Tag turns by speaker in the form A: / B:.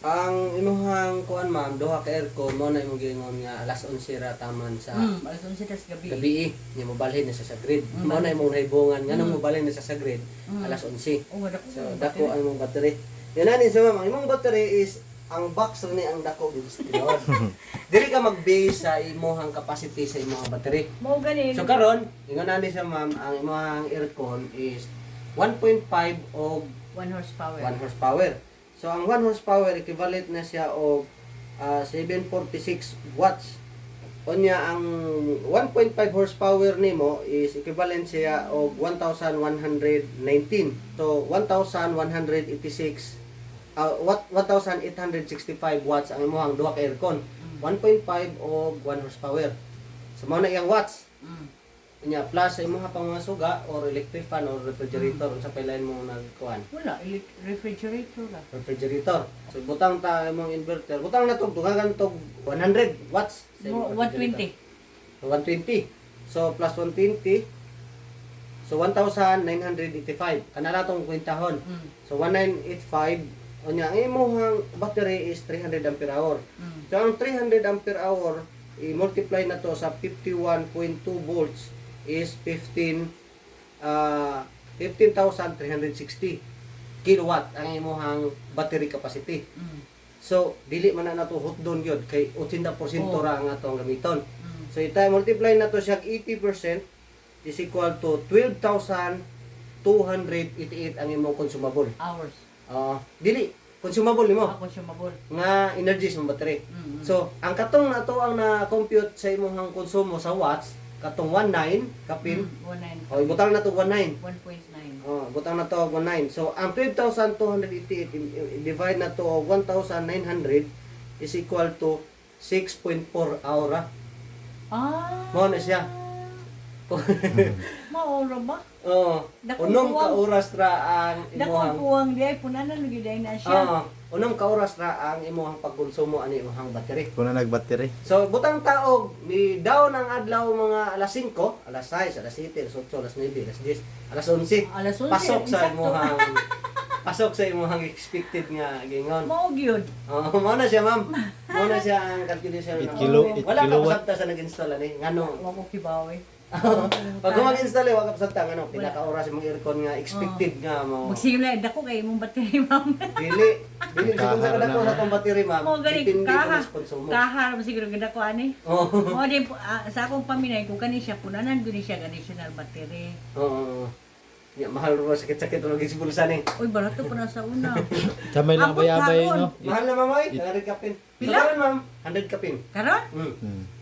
A: Ang imuhang kuan ma'am, duha ka aircon mo na imong giingon nga alas 11 ra taman sa
B: Alas 11 tas gabi.
A: gabi nya mobalhin na sa grid. Mo na imong naibungan nganong mobalhin na sa grid alas 11.
B: Oh, dako.
A: So dako ang imong battery. Yan ani so ma'am, ang imong battery is ang box rin ang dako dito sa tinuod. Dili ka mag-base sa imong capacity sa imong battery.
B: Mo gani.
A: So karon, ingon ani sa ma'am, ang imong aircon is 1.5 o
B: 1 horsepower.
A: 1 horsepower. So ang 1 horsepower equivalent na siya og 746 watts. Unya ang 1.5 horsepower nimo is equivalent siya og 1,119. So 1,186 1,865 watts ang imong duha ka aircon. 1.5 o 1 horsepower. So mao na iyang watts. Nya plus sa imong pang mga suga or electric fan or refrigerator unsa pa lain mo nagkuan.
B: Wala, refrigerator ra.
A: Refrigerator. So butang ta imong inverter. Butang na to dugangan to 100 watts. Sa imong
B: 120.
A: So 120. So plus 120. So 1,985. Kana na tong kwentahon. So 1985 unya ang imong battery is 300 ampere hour. So ang 300 ampere hour i-multiply na to sa 51.2 volts is 15,360 kilowatt ang imong battery capacity. So dili man na nato hotdon gyud kay 80% ra ang atong gamiton. So ita multiply na to siya 80% is equal to 12,288 ang imong consumable.
B: Hours.
A: Dili consumable nimo
B: Consumable.
A: nga energy sa battery. So ang katong nato ang na-compute sa imong konsumo sa watts katong 19 kapin
B: 19.
A: o ibutang na to 19.
B: 1.9.
A: Butang na to 19. So ang 12,288 divide na to og 1,900 is equal to 6.4 hour. Mao na siya.
B: Maura ba? Dako
A: Unong ka
B: buwang.
A: oras ra ang
B: Dako
A: imong
B: buwang di ay punanan lagi dai na siya.
A: unong ka oras ra ang imong pagkonsumo ani imong battery.
C: Kung na nag-battery.
A: So butang taog ni daw ng adlaw mga alas 5, alas 6, alas 7, alas 8, alas 9, alas 10, alas 11.
B: Alas 11.
A: Pasok sa
B: eksakto.
A: imong pasok sa imong expected nga gingon.
B: Mao gyud.
A: Mao na siya ma'am. Mao na siya ang calculation.
C: 8 kilo, 8
A: Wala ka
C: kilowatt.
A: pasabta sa nag-install ani. Ngano?
B: Wa ko kibawi.
A: Pag mag-install wa ka pasabta ngano pila ka oras imong aircon nga expected nga mo.
B: Magsigim na dako kay imong battery ma'am.
A: Dili siguro sa kadako
C: Kahar
A: sa tong battery ma'am.
B: Mo gani
A: Depende
B: kaha.
A: sa konsumo.
B: Kahar mo siguro gid ako ani.
A: Oo.
B: Mo din sa akong paminay kung kani siya punanan gud siya additional battery.
A: Oo. Ya mahal ro sakit-sakit ro gid bulsa ni.
B: Uy barato pa na sa una.
C: Kamay lang
B: Ambot
C: abay-abay,
B: hapon.
C: no?
A: Mahal na mamoy, 100 kapin.
B: Pila?
A: Pila ma'am? 100 kapin.
B: Karon?
A: Mm.